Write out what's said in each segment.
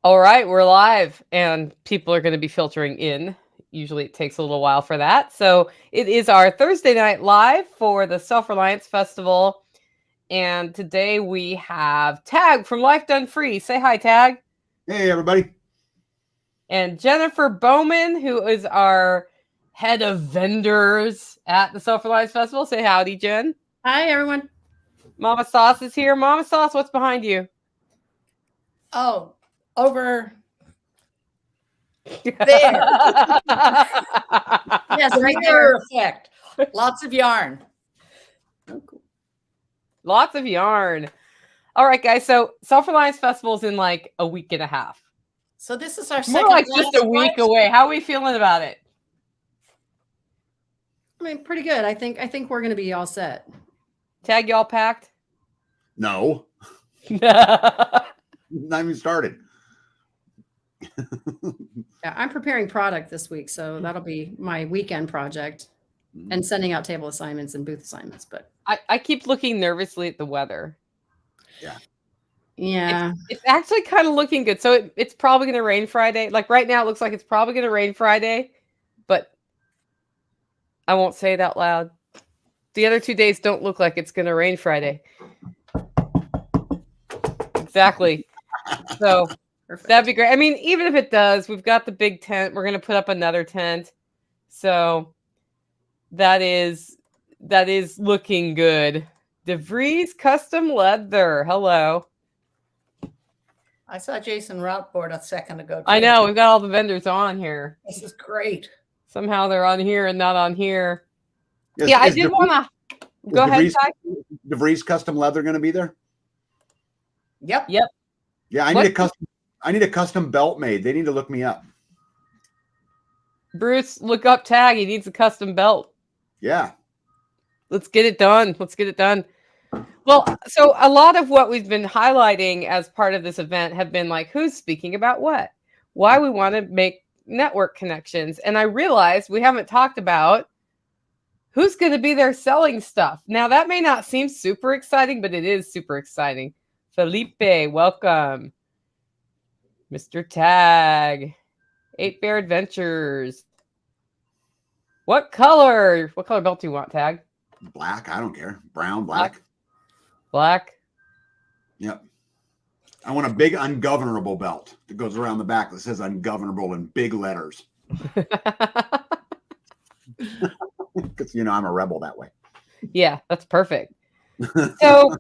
All right, we're live and people are going to be filtering in. Usually it takes a little while for that. So it is our Thursday night live for the Self-Reliance Festival. And today we have Tag from Life Done Free. Say hi, Tag. Hey, everybody. And Jennifer Bowman, who is our head of vendors at the Self-Reliance Festival. Say howdy, Jen. Hi, everyone. Mama Sauce is here. Mama Sauce, what's behind you? Oh, over there. Yes, right there. Effect. Lots of yarn. Oh, cool. Lots of yarn. All right, guys. So Self-Reliance Festival is in like a week and a half. So this is our More like just a week away. How are we feeling about it? I mean, pretty good. I think we're going to be all set. Tag, y'all packed? No. Not even started. Yeah, I'm preparing product this week, so that'll be my weekend project and sending out table assignments and booth assignments. But I keep looking nervously at the weather. Yeah. It's actually kind of looking good. So it's probably going to rain Friday. Like right now, it looks like it's probably going to rain Friday, but I won't say it out loud. The other 2 days don't look like it's going to rain Friday. Exactly. So perfect. That'd be great. I mean, even if it does, we've got the big tent. We're going to put up another tent. So that is looking good. DeVries Custom Leather. Hello. I saw Jason Routboard a second ago. Too. I know. We've got all the vendors on here. This is great. Somehow they're on here and not on here. Yeah, I did want to go ahead. DeVries Custom Leather going to be there? Yep. Yeah, I need a custom belt made. They need to look me up. Bruce, look up Tag. He needs a custom belt. Yeah. Let's get it done. Well, so a lot of what we've been highlighting as part of this event have been like who's speaking about what, why we want to make network connections. And I realized we haven't talked about who's going to be there selling stuff. Now, that may not seem super exciting, but it is super exciting. Felipe, welcome. Mr. Tag, 8 Bear Adventures. What color belt do you want, Tag? Black. I don't care. Brown, black. Black. Yep. I want a big ungovernable belt that goes around the back that says ungovernable in big letters. Because, I'm a rebel that way. Yeah, that's perfect. So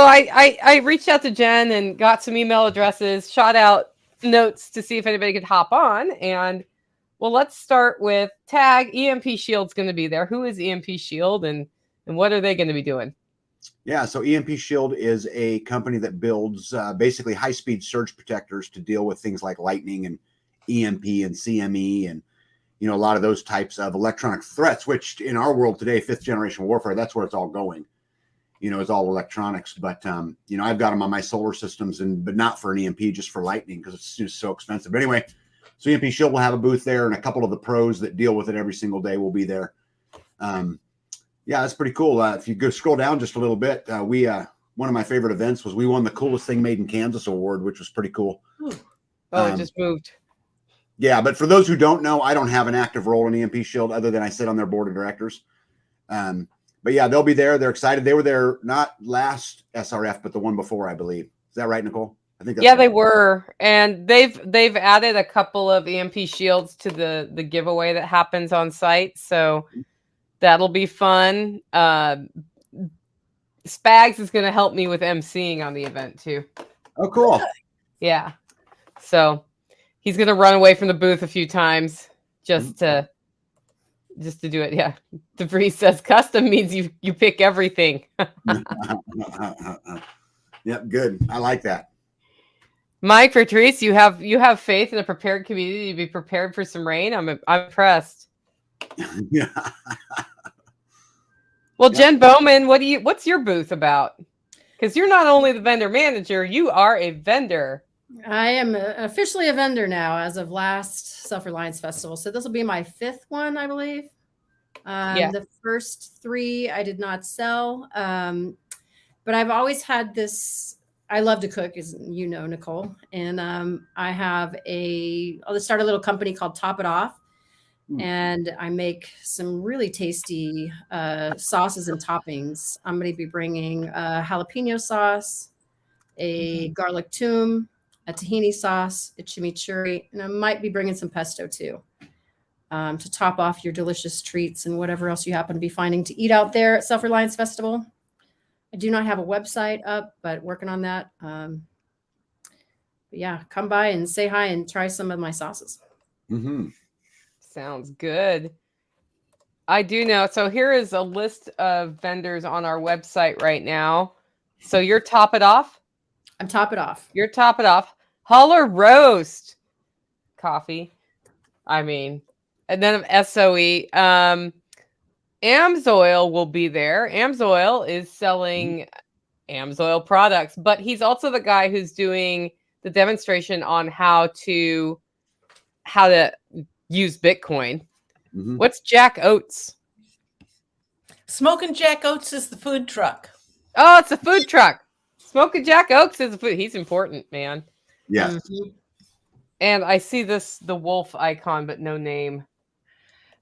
I reached out to Jen and got some email addresses, shot out notes to see if anybody could hop on. And well, let's start with Tag. EMP Shield's going to be there. Who is EMP Shield and what are they going to be doing? Yeah, so EMP Shield is a company that builds basically high-speed surge protectors to deal with things like lightning and EMP and CME and, a lot of those types of electronic threats, which in our world today, 5th generation warfare, that's where it's all going. It's all electronics. But, I've got them on my solar systems, but not for an EMP, just for lightning because it's just so expensive. But anyway, so EMP Shield will have a booth there, and a couple of the pros that deal with it every single day will be there. Yeah, that's pretty cool. If you go scroll down just a little bit, one of my favorite events was we won the coolest thing made in Kansas award, which was pretty cool. Oh, it just moved. Yeah, but for those who don't know, I don't have an active role in EMP Shield other than I sit on their board of directors. But yeah, they'll be there. They're excited. They were there not last SRF, but the one before, I believe. Is that right, Nicole? I think that's right. They were, and they've added a couple of EMP Shields to the giveaway that happens on site. So that'll be fun. Spags is going to help me with emceeing on the event too. Oh, cool. Yeah. So he's going to run away from the booth a few times just to do it. Yeah. DeVries says custom means you pick everything. Yep. Good. I like that. Mike, Patrice, you have faith in a prepared community to be prepared for some rain. I'm impressed. Yeah. Well, Jen Bowman, what's your booth about? Because you're not only the vendor manager, you are a vendor. I am officially a vendor now as of last Self-Reliance Festival. So this will be my 5th one, I believe. The first 3 I did not sell. But I've always had this I love to cook, as you know, Nicole. And I have I'll start a little company called Top It Off. And I make some really tasty sauces and toppings. I'm going to be bringing a jalapeno sauce, a garlic toum, a tahini sauce, a chimichurri, and I might be bringing some pesto too, to top off your delicious treats and whatever else you happen to be finding to eat out there at Self-Reliance Festival. I do not have a website up, but working on that. But yeah, come by and say hi and try some of my sauces. Mm-hmm. Sounds good. I do know. So here is a list of vendors on our website right now. So you're Top It Off? I'm Top It Off. You're Top It Off. Holler Roast Coffee. I mean, and then of SOE. Amsoil will be there. Amsoil is selling Amsoil products, but he's also the guy who's doing the demonstration on how to use Bitcoin. Mm-hmm. What's Jack Oats? Smoking Jack Oats is the food truck. Oh, it's a food truck. Smoking Jack Oats is a food. He's important, man. Yes. Mhm. And I see the wolf icon, but no name.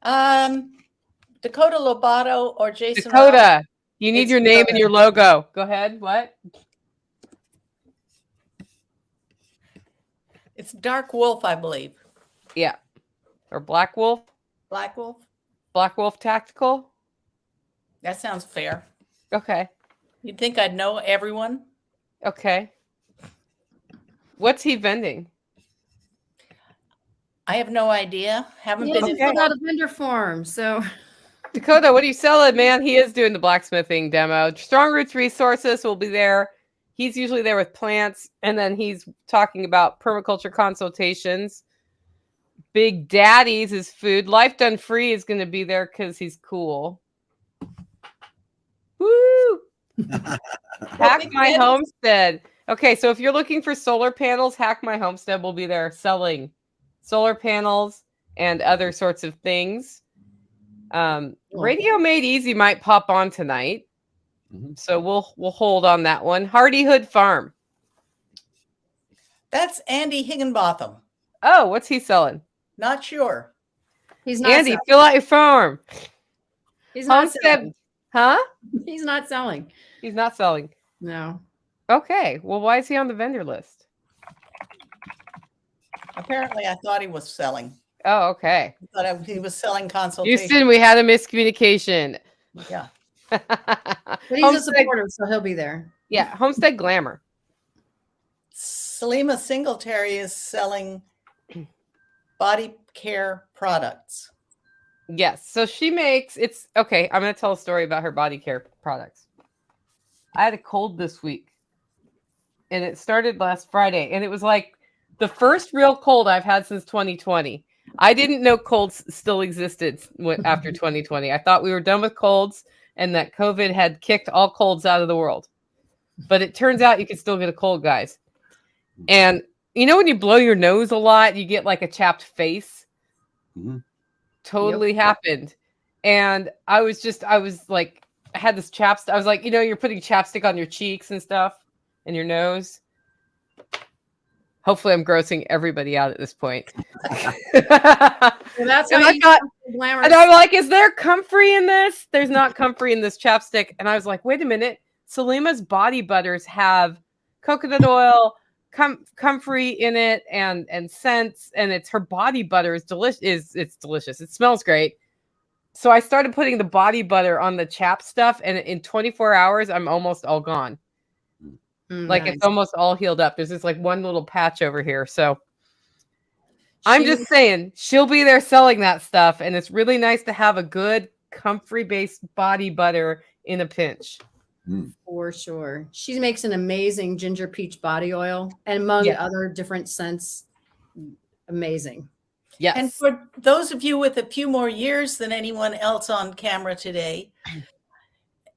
Dakota Lobato or Jason Dakota, Ross. you need It's your name and Dakota. your logo. Go ahead. What? It's Dark Wolf, I believe. Yeah. Or Black Wolf? Black Wolf. Black Wolf Tactical? That sounds fair. Okay. You'd think I'd know everyone. Okay. What's he vending? I have no idea. Haven't He been hasn't in. filled out a vendor form, so Dakota, what are you selling, man? He is doing the blacksmithing demo. Strong Roots Resources will be there. He's usually there with plants, and then he's talking about permaculture consultations. Big Daddy's is food. Life Done Free is going to be there because he's cool. Woo! Hack Big My Daddy's- Homestead. Okay, so if you're looking for solar panels, Hack My Homestead will be there selling solar panels and other sorts of things. Radio Made Easy might pop on tonight, so we'll hold on that one. Hardyhood Farm. That's Andy Higginbotham. Oh, what's he selling? Not sure. he's not Andy, selling. fill out your form. He's not Homestead, selling. huh? He's not selling. He's not selling. No. Okay, well, why is he on the vendor list? Apparently, I thought he was selling. Oh, okay. I thought he was selling consultation. Houston, we had a miscommunication. Yeah. But he's a Homestead, supporter, so he'll be there. yeah, Homestead Glamour. Salima Singletary is selling body care products. Yes, so she makes it's okay. I'm going to tell a story about her body care products. I had a cold this week, and it started last Friday, and it was like the first real cold I've had since 2020. I didn't know colds still existed after 2020. I thought we were done with colds and that COVID had kicked all colds out of the world. But it turns out you can still get a cold, guys. And you know when you blow your nose a lot, you get like a chapped face? Mm-hmm. Totally happened. And I was like, I had this chapstick. I was like, you're putting chapstick on your cheeks and stuff and your nose. Hopefully I'm grossing everybody out at this point. So that's And why I thought, glamorous. and I'm like, is there comfrey in this? There's not comfrey in this chapstick. And I was like, wait a minute. Salima's body butters have coconut oil, comfrey in it, and scents, and it's her body butter is delicious. It's delicious. It smells great. So I started putting the body butter on the chap stuff, and in 24 hours, I'm almost all gone. Like Nice. it's almost all healed up. There's just like one little patch over here. So I'm just saying she'll be there selling that stuff. And it's really nice to have a good comfrey based body butter in a pinch. For sure. She makes an amazing ginger peach body oil and among other different scents. Amazing. Yes. And for those of you with a few more years than anyone else on camera today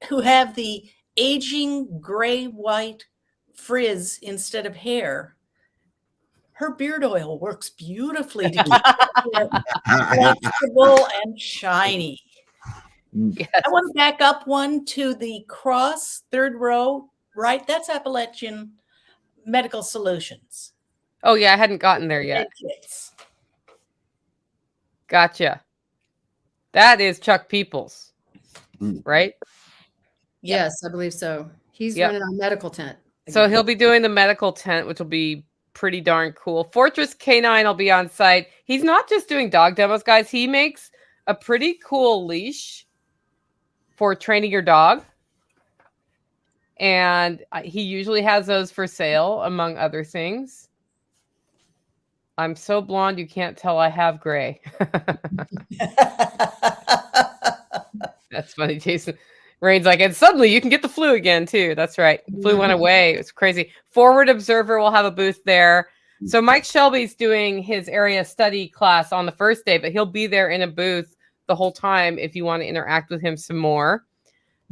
who have the aging gray-white frizz instead of hair, her beard oil works beautifully to keep it flexible and shiny. Yes. I want to back up one to the cross, third row, right? That's Appalachian medical solutions. Oh yeah, I hadn't gotten there yet. Kits. Gotcha. That is Chuck Peoples, right? Yep. Yes, I believe so. He's Yep. running our medical tent. So again. he'll be doing the medical tent, which will be pretty darn cool. Fortress K9 will be on site. He's not just doing dog demos, guys. He makes a pretty cool leash for training your dog. And he usually has those for sale, among other things. I'm so blonde, you can't tell I have gray. That's funny, Jason. Rain's like, and suddenly you can get the flu again, too. That's right. The flu went away. It's crazy. Forward Observer will have a booth there. So Mike Shelby's doing his area study class on the first day, but he'll be there in a booth the whole time if you want to interact with him some more.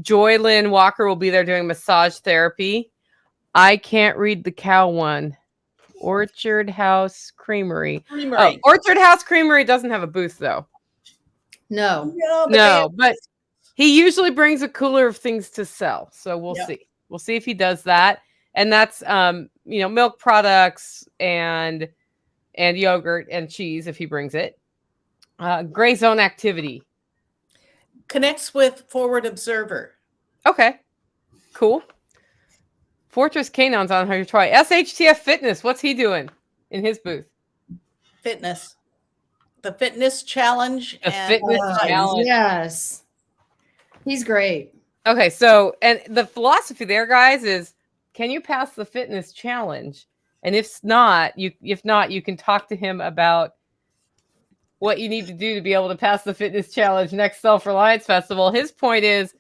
Joy Lynn Walker will be there doing massage therapy. I can't read the cow one. Orchard House Creamery. Oh, Orchard House Creamery doesn't have a booth, though. No. But he usually brings a cooler of things to sell. So we'll see. We'll see if he does that. And that's milk products and yogurt and cheese if he brings it. Gray Zone Activity. Connects with Forward Observer. Okay. Cool. Fortress Canine's on her try. SHTF Fitness. What's he doing in his booth? Fitness. The fitness challenge. Challenge. Yes. He's great. Okay, so and the philosophy there, guys, is can you pass the fitness challenge? And if not, you can talk to him about what you need to do to be able to pass the fitness challenge next Self-Reliance Festival. His point is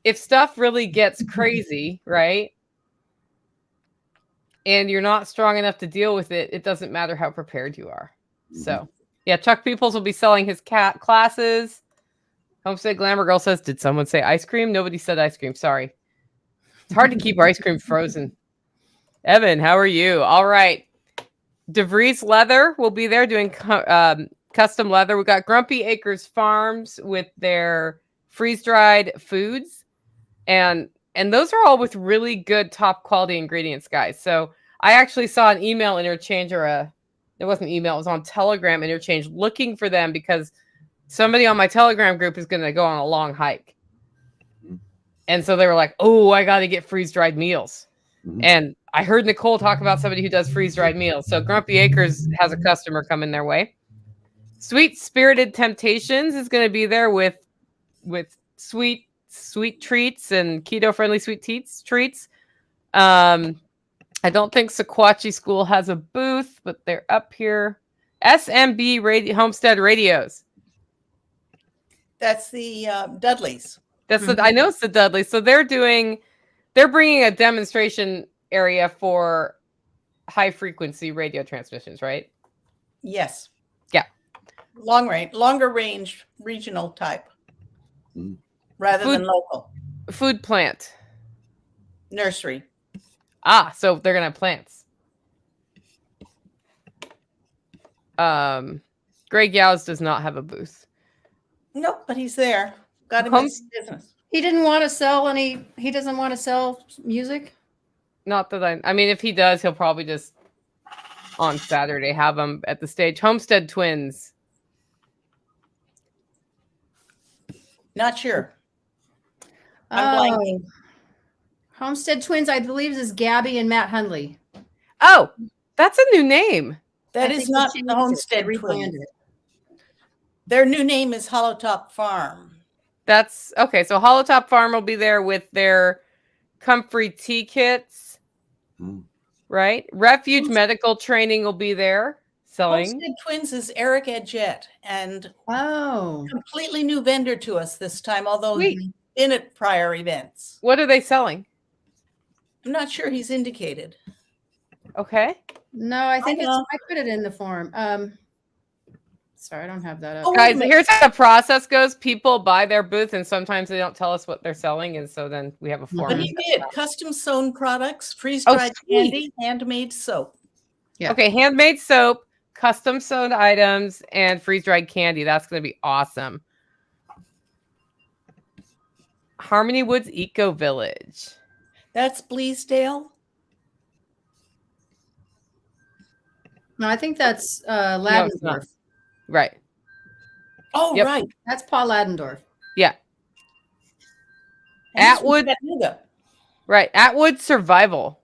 if stuff really gets crazy, right? And you're not strong enough to deal with it, it doesn't matter how prepared you are. So, yeah, Chuck Peoples will be selling his cat classes. Homestead Glamour Girl says, did someone say ice cream? Nobody said ice cream. Sorry. It's hard to keep ice cream frozen. Evan, how are you? All right. DeVries Leather will be there doing custom leather. We got Grumpy Acres Farms with their freeze-dried foods. And those are all with really good top quality ingredients, guys. So I actually saw an email interchange it wasn't email, it was on Telegram interchange looking for them because somebody on my Telegram group is going to go on a long hike. And so they were like, oh, I got to get freeze-dried meals. And I heard Nicole talk about somebody who does freeze-dried meals. So Grumpy Acres has a customer coming their way. Sweet Spirited Temptations is going to be there with sweet treats and keto-friendly sweet treats. I don't think Sequatchie School has a booth, but they're up here. SMB Homestead Radios. That's the Dudleys. I know it's the Dudleys. So they're bringing a demonstration area for high frequency radio transmissions, right? Yes. Yeah. Longer range regional type rather than local. Food plant. Nursery. So they're going to have plants. Greg Yowes does not have a booth. Nope, but he's there. Got him in business. He didn't want to sell he doesn't want to sell music? Not that I mean, if he does, he'll probably just on Saturday have them at the stage. Homestead Twins. Not sure. Oh. Homestead Twins, I believe, is Gabby and Matt Hundley. Oh, that's a new name. That is not the Homestead Twins. Their new name is Hollow Top Farm. That's okay. So Hollow Top Farm will be there with their comfrey tea kits, right? Refuge Medical Training will be there selling. Homestead Twins is Eric Edgett, and completely new vendor to us this time, although he's been at prior events. What are they selling? I'm not sure he's indicated. Okay. No, I think I put it in the form. Sorry, I don't have that up. Guys, here's how the process goes. People buy their booth, and sometimes they don't tell us what they're selling, and so then we have a form. But he did custom sewn products, freeze-dried candy, handmade soap. Yeah. Okay, handmade soap, custom sewn items, and freeze-dried candy. That's going to be awesome. Harmony Woods Eco Village. That's Bleasdale. No, I think that's No, it's not. Ladendorf. Right. Oh, Yep. right. That's Paul Ladendorf. Yeah. And he's from Atwood. Chattanooga. Right. Atwood Survival.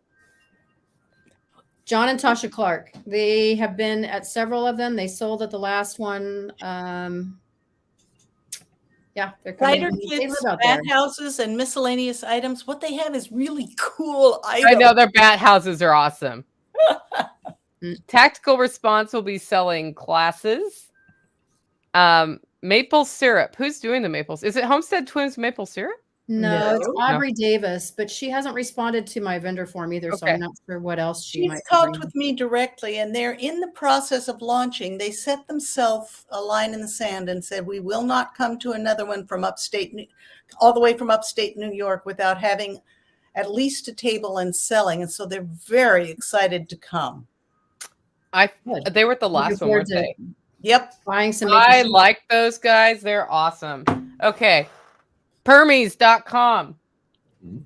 John and Tasha Clark. They have been at several of them. They sold at the last one. Yeah, they're coming. Cider They live kits, out bat there. houses, and miscellaneous items. What they have is really cool items. I know their bat houses are awesome. Tactical Response will be selling classes. Maple syrup. Who's doing the maples? Is it Homestead Twins maple syrup? No, it's No. Aubrey Davis, but she hasn't responded to my vendor form either, so Okay. I'm not sure what else she She's might be talked bringing. with me directly, and they're in the process of launching. They set themselves a line in the sand and said, we will not come to another one from all the way from upstate New York without having at least a table and selling. And so they're very excited to come. Good. They were at the last Looking one, forward weren't to they? Yep. buying some. I maple syrup. like those guys. They're awesome. Okay. Permies.com. You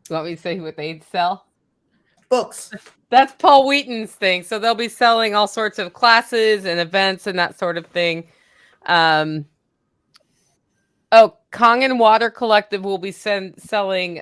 want me to say what they sell? Books. That's Paul Wheaton's thing. So they'll be selling all sorts of classes and events and that sort of thing. Kangen Water Collective will be selling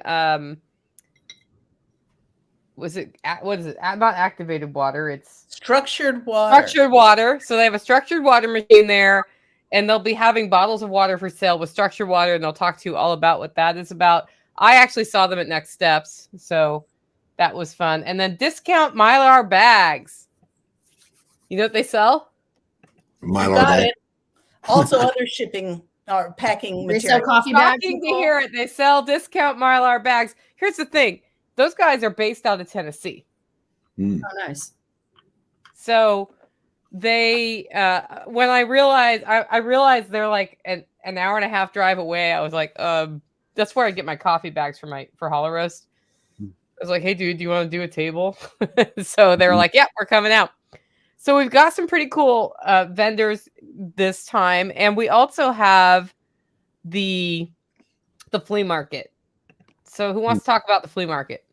what is it? Not activated water. It's Structured water. structured water. So they have a structured water machine there, and they'll be having bottles of water for sale with structured water, and they'll talk to you all about what that is about. I actually saw them at Next Steps, so that was fun. And then Discount Mylar bags. You know what they sell? Mylar Got bag. it. Also other shipping or packing They sell material. coffee bags. Shocking to hear it. They sell Discount Mylar bags. Here's the thing. Those guys are based out of Tennessee. Oh, nice. So they when I realized they're like an hour and a half drive away, I was like, that's where I get my coffee bags for Hollow Roast. I was like, hey dude, do you want to do a table? So they were like, yeah, we're coming out. So we've got some pretty cool vendors this time, and we also have the flea market. So who wants to talk about the flea market?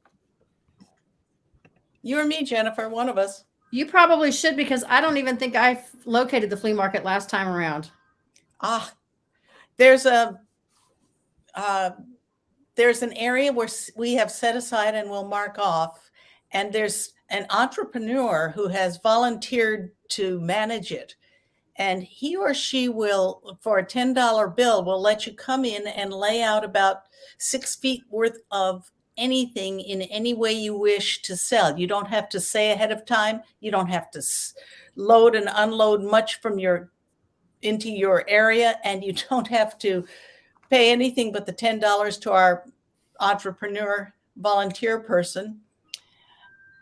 You or me, Jennifer, one of us. You probably should, because I don't even think I located the flea market last time around. There's an area where we have set aside and we'll mark off, and there's an entrepreneur who has volunteered to manage it, and he or she will, for a $10 bill, will let you come in and lay out about 6 feet worth of anything in any way you wish to sell. You don't have to say ahead of time. You don't have to load and unload much from into your area, and you don't have to pay anything but the $10 to our entrepreneur volunteer person.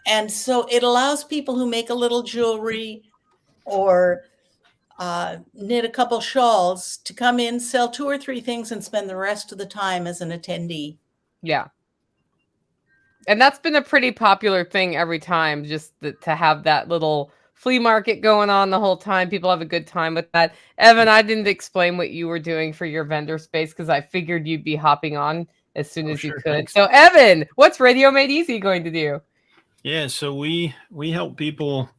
And so it allows people who make a little jewelry or knit a couple shawls to come in, sell 2 or 3 things, and spend the rest of the time as an attendee. Yeah. And that's been a pretty popular thing every time, just to have that little flea market going on the whole time. People have a good time with that. Evan, I didn't explain what you were doing for your vendor space because I figured you'd be hopping on as soon as you could. Thanks. So Evan, what's Radio Made Easy going to do? Yeah, so we help people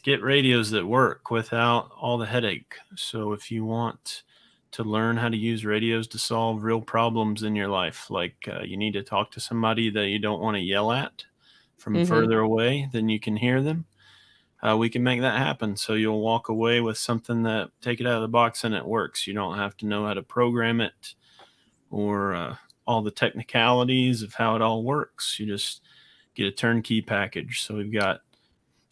get radios that work without all the headache. So if you want to learn how to use radios to solve real problems in your life, like you need to talk to somebody that you don't want to yell at from further away than you can hear them, we can make that happen. So you'll walk away with something that take it out of the box and it works. You don't have to know how to program it or all the technicalities of how it all works. You just get a turnkey package. So we've got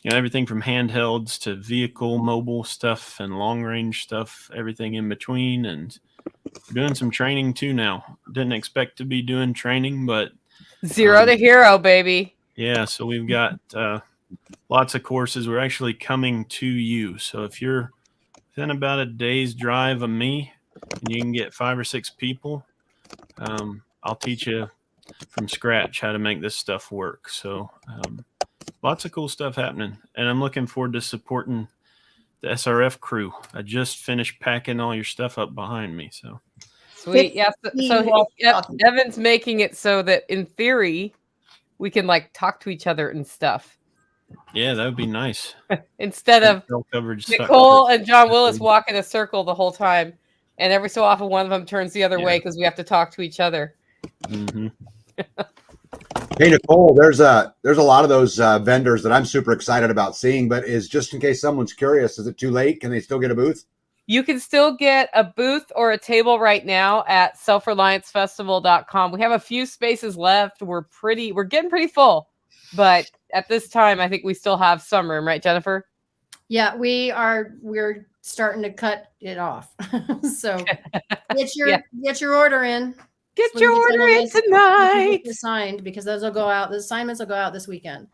everything from handhelds to vehicle, mobile stuff and long range stuff, everything in between. And we're doing some training too now. Didn't expect to be doing training, but Zero to hero, baby. Yeah, so we've got lots of courses. We're actually coming to you. So if you're within about a day's drive of me and you can get 5 or 6 people, I'll teach you from scratch how to make this stuff work. So lots of cool stuff happening, and I'm looking forward to supporting the SRF crew. I just finished packing all your stuff up behind me. So Sweet. Yeah. So Evan's making it so that in theory we can like talk to each other and stuff. Yeah, that would be nice. Instead of Cell coverage Nicole and John Willis walk in a circle the whole time, and every so often one of them turns the other way because we have to talk to each other. Mm-hmm. Hey Nicole, there's a lot of those vendors that I'm super excited about seeing, but is just in case someone's curious, is it too late? Can they still get a booth? You can still get a booth or a table right now at selfreliancefestival.com. We have a few spaces left. We're getting pretty full, but at this time, I think we still have some room, right, Jennifer? Yeah, we're starting to cut it off. So get your order in. Get your order in tonight. Signed, because those will go out. The assignments will go out this weekend.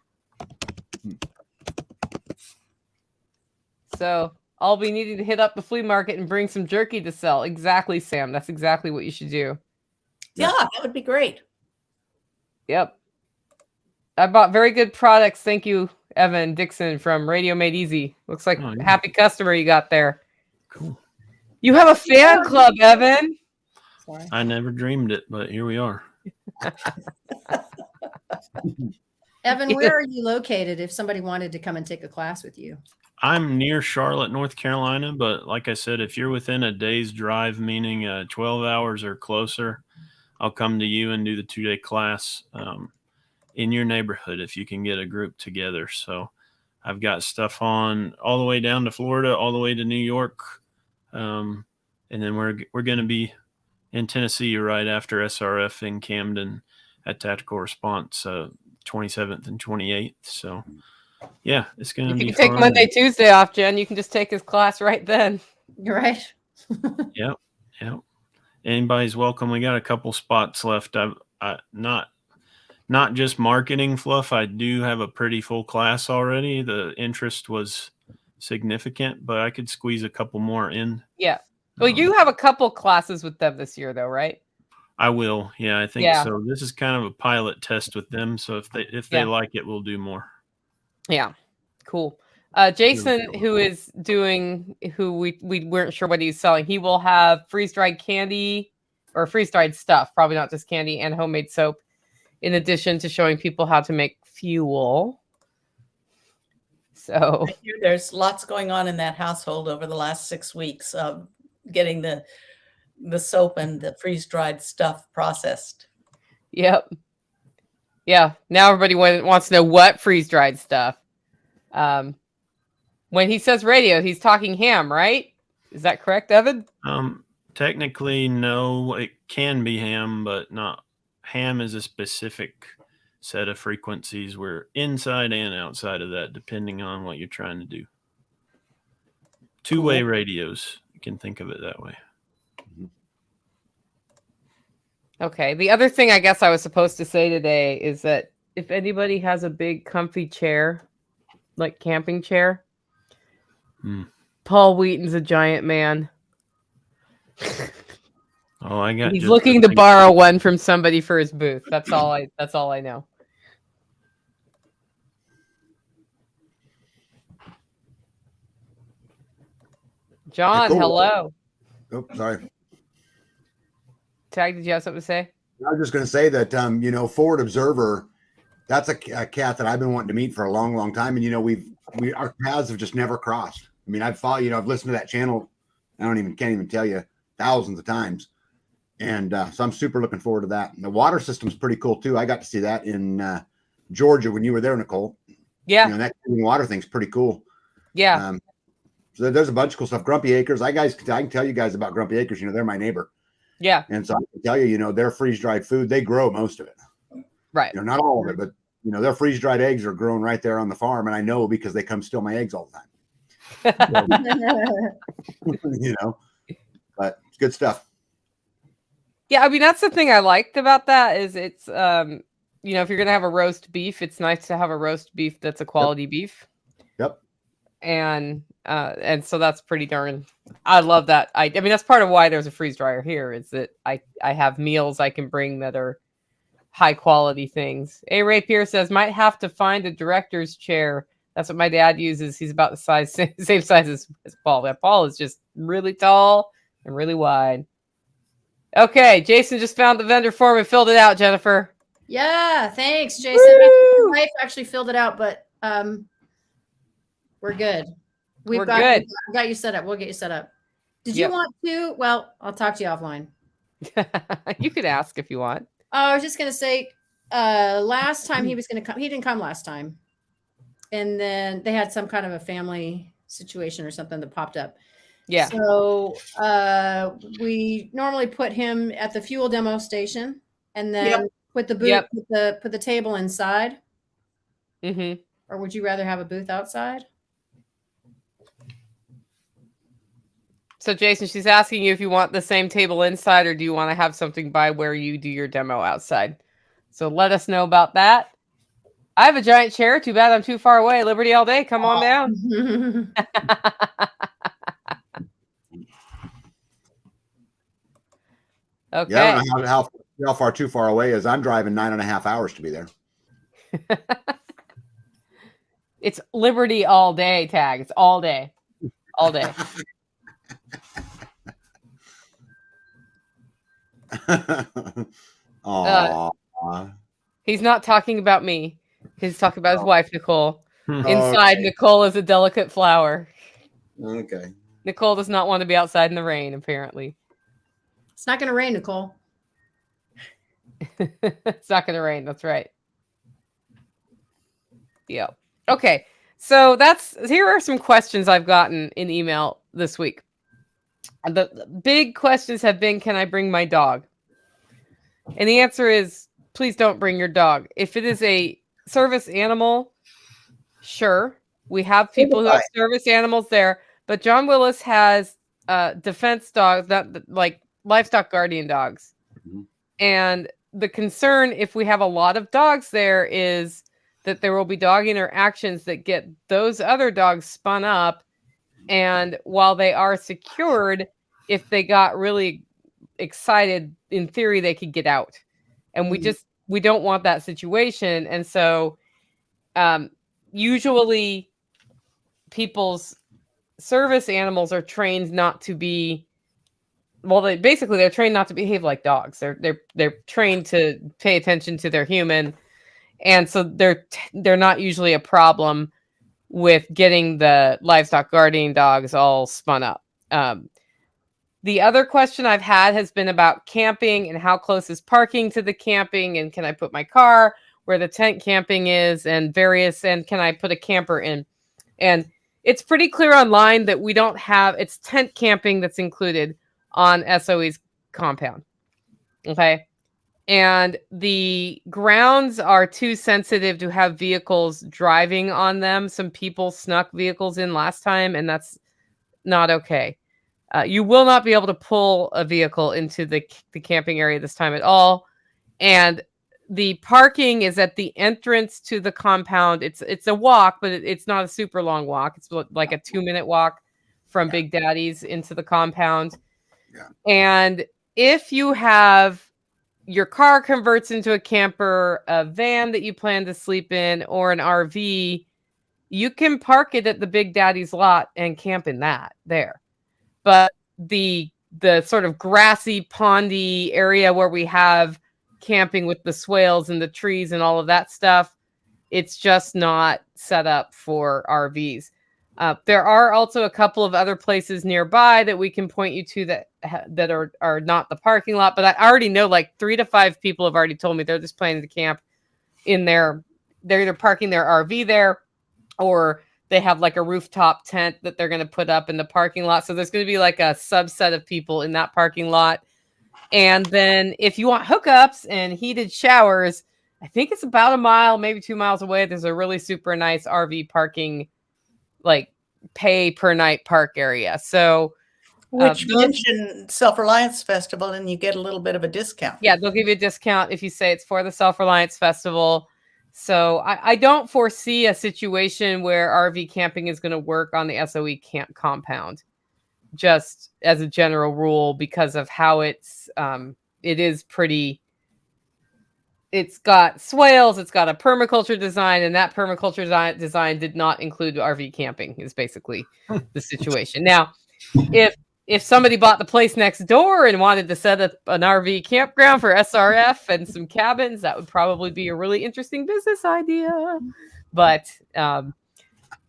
So I'll be needing to hit up the flea market and bring some jerky to sell. Exactly, Sam. That's exactly what you should do. Yeah, that would be great. Yep. I bought very good products. Thank you, Evan Dixon from Radio Made Easy. Looks like a happy customer you got there. Cool. You have a fan club, Evan. Sorry. I never dreamed it, but here we are. Evan, where are you located if somebody wanted to come and take a class with you? I'm near Charlotte, North Carolina, but like I said, if you're within a day's drive, meaning 12 hours or closer, I'll come to you and do the 2-day class in your neighborhood if you can get a group together. So I've got stuff on all the way down to Florida, all the way to New York. And then we're going to be in Tennessee right after SRF in Camden at Tactical Response, 27th and 28th. So yeah, it's going to be fun. You can take Monday, Tuesday off, Jen. You can just take his class right then. You're right. Yep. Anybody's welcome. We got a couple spots left. I not just marketing fluff. I do have a pretty full class already. The interest was significant, but I could squeeze a couple more in. Yeah. Well, you have a couple classes with them this year, though, right? I will. Yeah, I think so. This is kind of a pilot test with them. So if they like it, we'll do more. Yeah. Cool. Jason, who we weren't sure what he's selling, he will have freeze-dried candy or freeze-dried stuff, probably not just candy, and homemade soap, in addition to showing people how to make fuel. So there's lots going on in that household over the last 6 weeks of getting the soap and the freeze-dried stuff processed. Yep. Yeah. Now everybody wants to know what freeze-dried stuff. When he says radio, he's talking ham, right? Is that correct, Evan? Technically, no. It can be ham, but not. Ham is a specific set of frequencies. We're inside and outside of that, depending on what you're trying to do. Two-way radios. You can think of it that way. Okay. The other thing I guess I was supposed to say today is that if anybody has a big comfy chair, like camping chair, Paul Wheaton's a giant man. Oh, I got. He's looking to borrow one from somebody for his booth. That's all I know. John, hello. Oh, sorry. Tag, did you have something to say? I was just going to say that, Forward Observer, that's a cat that I've been wanting to meet for a long, long time. And, our paths have just never crossed. I mean, I've listened to that channel. Can't even tell you thousands of times. And so I'm super looking forward to that. And the water system's pretty cool too. I got to see that in Georgia when you were there, Nicole. Yeah. That clean water thing's pretty cool. Yeah. So there's a bunch of cool stuff. Grumpy Acres. I can tell you guys about Grumpy Acres. They're my neighbor. Yeah. And so I can tell you, their freeze-dried food, they grow most of it. Right. Not all of it, but their freeze-dried eggs are grown right there on the farm. And I know because they come steal my eggs all the time. But it's good stuff. Yeah, I mean, that's the thing I liked about that is it's, if you're going to have a roast beef, it's nice to have a roast beef that's a quality beef. Yep. And so that's pretty darn, I love that. I mean, that's part of why there's a freeze dryer here is that I have meals I can bring that are high quality things. A. Ray Pierce says, might have to find a director's chair. That's what my dad uses. He's about the same size as Paul. That Paul is just really tall and really wide. Okay, Jason just found the vendor form and filled it out, Jennifer. Yeah, thanks, Jason. My wife actually filled it out, but We're good. We're good. We've got you set up. We'll get you set up. Did Yep. you want to? Well, I'll talk to you offline. You could ask if you want. I was just going to say, last time he was going to come, he didn't come last time. And then they had some kind of a family situation or something that popped up. Yeah. So we normally put him at the fuel demo station and then put the booth, put the table inside. Mm-hmm. Or would you rather have a booth outside? So Jason, she's asking you if you want the same table inside or do you want to have something by where you do your demo outside? So let us know about that. I have a giant chair. Too bad I'm too far away. Liberty all day. Come on down. Okay. Yeah, I don't know how far too far away is. I'm driving 9.5 hours to be there. It's Liberty all day, Tag. It's all day. All day. He's not talking about me. He's talking about his wife, Nicole. Inside, Nicole is a delicate flower. Okay. Nicole does not want to be outside in the rain, apparently. It's not going to rain, Nicole. It's not going to rain. That's right. Yeah. Okay. So here are some questions I've gotten in email this week. The big questions have been, can I bring my dog? And the answer is, please don't bring your dog. If it is a service animal, sure. We have people who have service animals there, but John Willis has defense dogs, not like livestock guardian dogs. Mm-hmm. And the concern, if we have a lot of dogs there, is that there will be dog interactions that get those other dogs spun up. And while they are secured, if they got really excited, in theory, they could get out. And we don't want that situation. And so usually people's service animals are trained not to be, well, they're trained not to behave like dogs. They're trained to pay attention to their human. And so they're not usually a problem with getting the livestock guardian dogs all spun up. The other question I've had has been about camping and how close is parking to the camping, and can I put my car where the tent camping is, and can I put a camper in? And it's pretty clear online that we don't have, it's tent camping that's included on SOE's compound. Okay. And the grounds are too sensitive to have vehicles driving on them. Some people snuck vehicles in last time, and that's not okay. You will not be able to pull a vehicle into the camping area this time at all. And the parking is at the entrance to the compound. It's a walk, but it's not a super long walk. It's like a 2-minute walk from Big Daddy's into the compound. Yeah. And if you have your car converts into a camper, a van that you plan to sleep in, or an RV, you can park it at the Big Daddy's lot and camp in that there. But the sort of grassy, pondy area where we have camping with the swales and the trees and all of that stuff, it's just not set up for RVs. There are also a couple of other places nearby that we can point you to that are not the parking lot. But I already know like 3 to 5 people have already told me they're just planning to camp in there. They're either parking their RV there, or they have like a rooftop tent that they're going to put up in the parking lot. So there's going to be like a subset of people in that parking lot. And then if you want hookups and heated showers, I think it's about a mile, maybe 2 miles away. There's a really super nice RV parking, like pay per night park area. So which mention Self-Reliance Festival and you get a little bit of a discount. Yeah, they'll give you a discount if you say it's for the Self-Reliance Festival. So I don't foresee a situation where RV camping is going to work on the SOE camp compound, just as a general rule, because of how it is pretty. It's got swales, it's got a permaculture design, and that permaculture design did not include RV camping, is basically the situation. Now, if if somebody bought the place next door and wanted to set up an RV campground for SRF and some cabins, that would probably be a really interesting business idea. But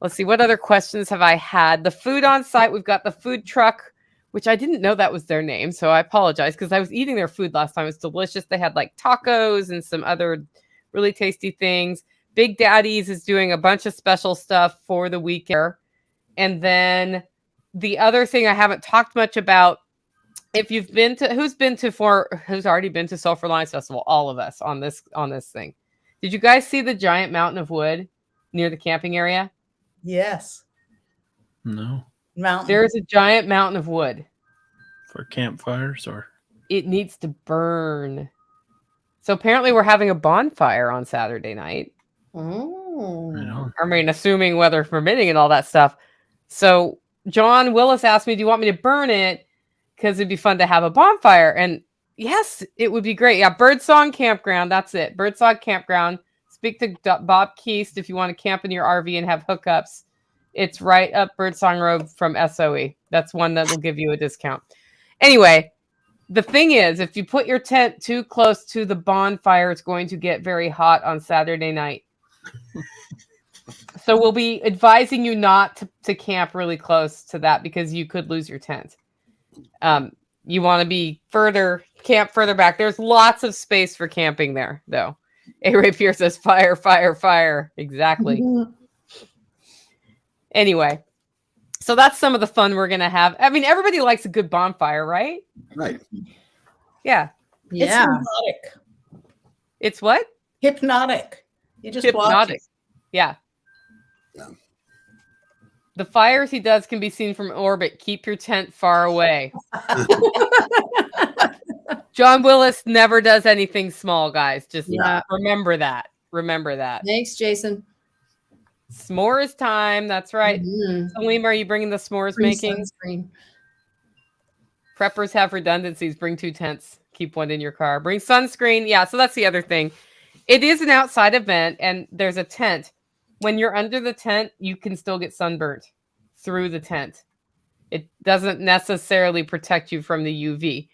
let's see, what other questions have I had? The food on site, we've got the food truck, which I didn't know that was their name, so I apologize because I was eating their food last time. It was delicious. They had like tacos and some other really tasty things. Big Daddy's is doing a bunch of special stuff for the weekend. And then the other thing I haven't talked much about, if you've been to, who's already been to Sulphur Lines Festival? All of us on this thing. Did you guys see the giant mountain of wood near the camping area? Yes. No. Mountain. There's a giant mountain of wood. For campfires or? It needs to burn. So apparently we're having a bonfire on Saturday night. Oh. Right on. I mean, assuming weather permitting and all that stuff. So John Willis asked me, do you want me to burn it? Because it'd be fun to have a bonfire. And yes, it would be great. Yeah, Birdsong Campground. That's it. Birdsong Campground. Speak to Bob Keast if you want to camp in your RV and have hookups. It's right up Birdsong Road from SOE. That's one that will give you a discount. Anyway, the thing is, if you put your tent too close to the bonfire, it's going to get very hot on Saturday night. So we'll be advising you not to camp really close to that because you could lose your tent. You want to be camp further back. There's lots of space for camping there, though. A. Ray Pierce says, fire, fire, fire. Exactly. Anyway, so that's some of the fun we're going to have. I mean, everybody likes a good bonfire, right? Right. Yeah. It's Yeah. hypnotic. It's what? Hypnotic. You just watch Hypnotic. it. Yeah. Yeah. The fires he does can be seen from orbit. Keep your tent far away. John Willis never does anything small, guys. Just remember that. Remember that. Thanks, Jason. S'mores time. That's right. Mhm. Salim, are you bringing the s'mores Free making? sunscreen. Preppers have redundancies. Bring 2 tents. Keep one in your car. Bring sunscreen. Yeah, so that's the other thing. It is an outside event, and there's a tent. When you're under the tent, you can still get sunburnt through the tent. It doesn't necessarily protect you from the UV.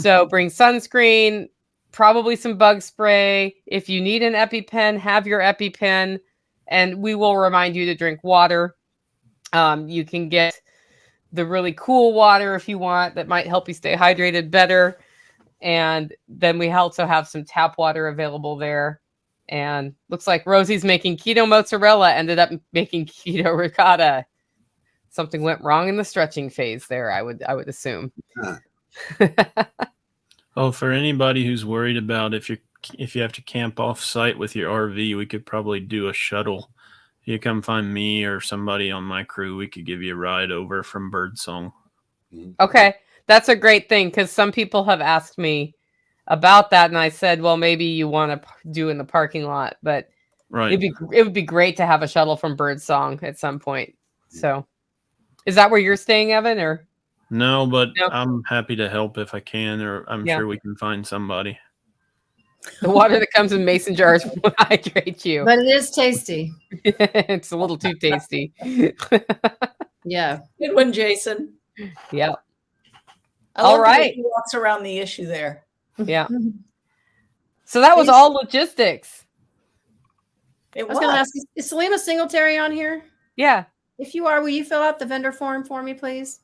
So bring sunscreen, probably some bug spray. If you need an EpiPen, have your EpiPen, and we will remind you to drink water. You can get the really cool water if you want. That might help you stay hydrated better. And then we also have some tap water available there. And looks like Rosie's making keto mozzarella, ended up making keto ricotta. Something went wrong in the stretching phase there, I would assume. Oh, for anybody who's worried about if you have to camp off site with your RV, we could probably do a shuttle. You come find me or somebody on my crew, we could give you a ride over from Birdsong. Okay, that's a great thing because some people have asked me about that, and I said, well, maybe you want to do in the parking lot, but Right. it would be great to have a shuttle from Birdsong at some point. So, is that where you're staying, Evan, or? No, but No. I'm happy to help if I can, or I'm Yeah. sure we can find somebody. The water that comes in mason jars will hydrate you. But it is tasty. It's a little too tasty. Yeah. Good one, Jason. Yeah. I All love the way right. he walks around the issue there. Yeah. So that was all logistics. It I was going to ask, is Selena Singletary on here? Yeah. If you are, will you fill out the vendor form for me, please?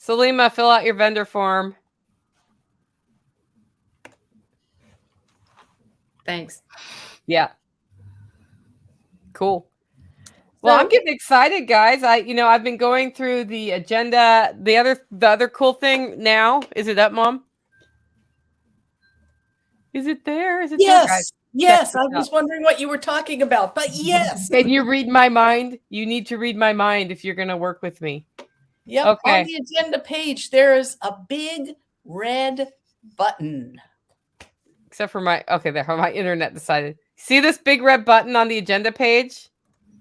Salima, fill out your vendor form. Thanks. Yeah. Cool. Well, So- I'm getting excited, guys. I've been going through the agenda. The other cool thing now, is it up, Mom? Is it there? Is it there, guys? Yes. Check I this was out. wondering what you were talking about, but yes. Can you read my mind? You need to read my mind if you're going to work with me. Yep. Okay. On the agenda page, there is a big red button. Except for my internet decided. See this big red button on the agenda page?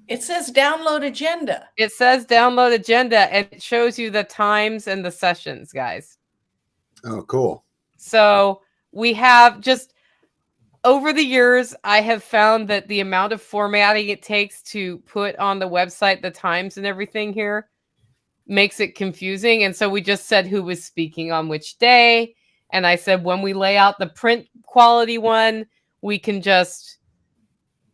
It says download agenda. It says download agenda, and it shows you the times and the sessions, guys. Oh, cool. So we have just over the years, I have found that the amount of formatting it takes to put on the website the times and everything here makes it confusing. And so we just said who was speaking on which day. And I said, when we lay out the print quality one, we can just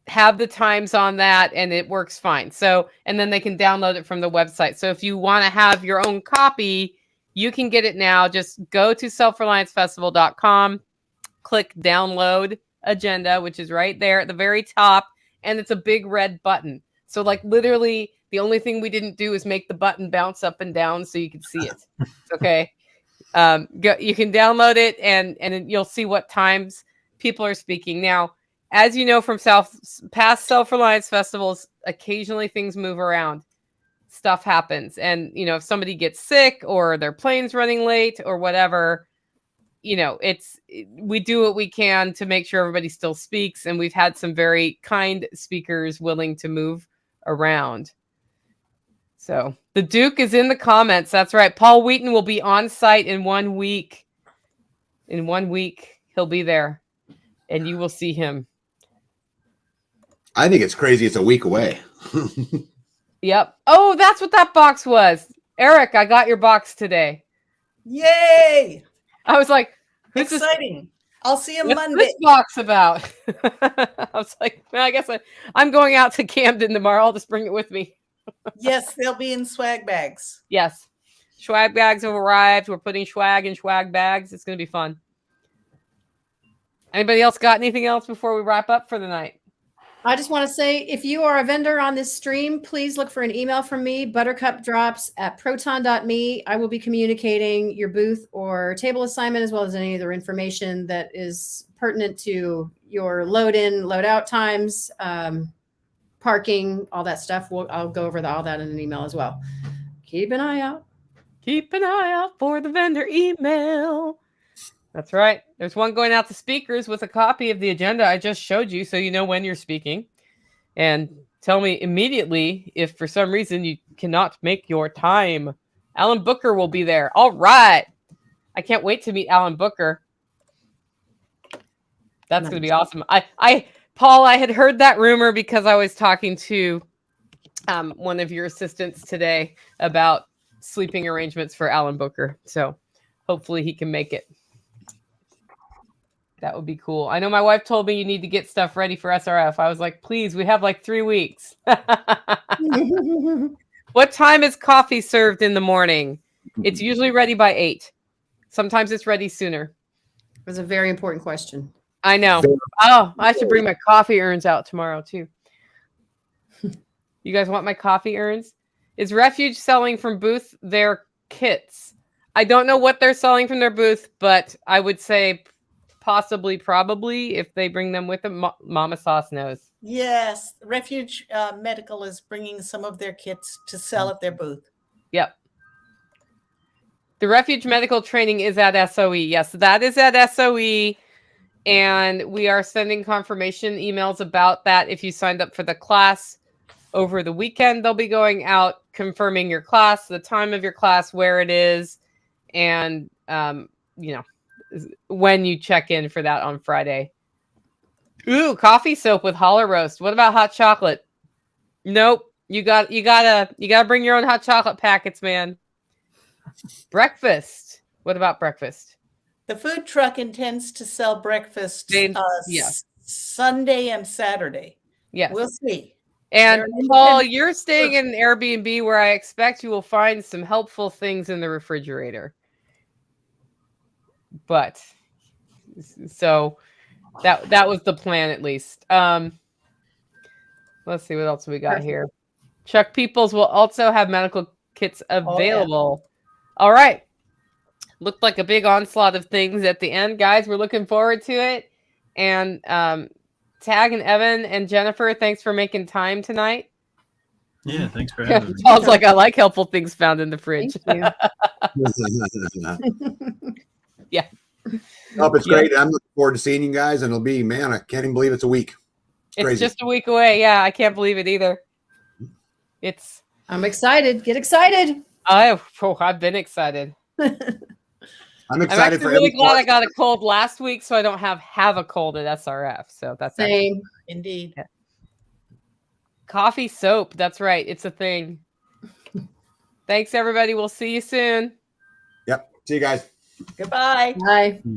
have the times on that and it works fine. So, and then they can download it from the website. So if you want to have your own copy, you can get it now. Just go to selfreliancefestival.com, click download agenda, which is right there at the very top. And it's a big red button. So like literally the only thing we didn't do is make the button bounce up and down so you could see it. Okay. You can download it and you'll see what times people are speaking. Now, as you know from past Self-Reliance festivals, occasionally things move around. Stuff happens. And, if somebody gets sick or their plane's running late or whatever, we do what we can to make sure everybody still speaks. And we've had some very kind speakers willing to move around. So the Duke is in the comments. That's right. Paul Wheaton will be on site in 1 week. In 1 week, he'll be there and you will see him. I think it's crazy. It's a week away. Yep. Oh, that's what that box was. Eric, I got your box today. Yay! I was like, Exciting. I'll see you what's Monday. this box about? I was like, well, I guess I'm going out to Camden tomorrow. I'll just bring it with me. Yes, they'll be in swag bags. Yes. Swag bags have arrived. We're putting swag in swag bags. It's going to be fun. Anybody else got anything else before we wrap up for the night? I just want to say, if you are a vendor on this stream, please look for an email from me, buttercupdrops@proton.me. I will be communicating your booth or table assignment, as well as any other information that is pertinent to your load in, load out times, parking, all that stuff. I'll go over all that in an email as well. Keep an eye out. Keep an eye out for the vendor email. That's right. There's one going out to speakers with a copy of the agenda I just showed you, so you know when you're speaking. And tell me immediately if for some reason you cannot make your time. Alan Booker will be there. All right. I can't wait to meet Alan Booker. That's going to be awesome. Paul, I had heard that rumor because I was talking to one of your assistants today about sleeping arrangements for Alan Booker. So hopefully he can make it. That would be cool. I know my wife told me you need to get stuff ready for SRF. I was like, please, we have like 3 weeks. What time is coffee served in the morning? It's usually ready by 8. Sometimes it's ready sooner. It was a very important question. I know. Oh, I should bring my coffee urns out tomorrow too. You guys want my coffee urns? Is Refuge selling from booth their kits? I don't know what they're selling from their booth, but I would say possibly, probably, if they bring them with them. Mama Sauce knows. Yes, Refuge Medical is bringing some of their kits to sell at their booth. Yep. The Refuge Medical training is at SOE. Yes, that is at SOE. And we are sending confirmation emails about that. If you signed up for the class over the weekend, they'll be going out confirming your class, the time of your class, where it is, and, when you check in for that on Friday. Ooh, coffee soap with holler roast. What about hot chocolate? Nope. You gotta bring your own hot chocolate packets, man. Breakfast. What about breakfast? The food truck intends to sell breakfast Yeah. Sunday and Saturday. Yes. We'll see. And Paul, you're staying in an Airbnb where I expect you will find some helpful things in the refrigerator. But so that was the plan, at least. Let's see what else we got here. Chuck Peoples will also have medical kits available. Oh, yeah. All right. Looked like a big onslaught of things at the end, guys. We're looking forward to it. And Tag and Evan and Jennifer, thanks for making time tonight. Yeah, thanks for having me. Paul's like, I like helpful things found in the fridge. Thank you. Yeah. Nope, it's great. I'm looking forward to seeing you guys, and it'll be, man, I can't even believe it's a week. It's just a week away. Yeah, I can't believe it either. I'm excited. Get excited. I've been excited. I'm excited for really glad I got a cold last week, so I don't have a cold at SRF. So that's same. Indeed. Yeah. Coffee soap. That's right. It's a thing. Thanks, everybody. We'll see you soon. Yep. See you guys. Goodbye. Bye.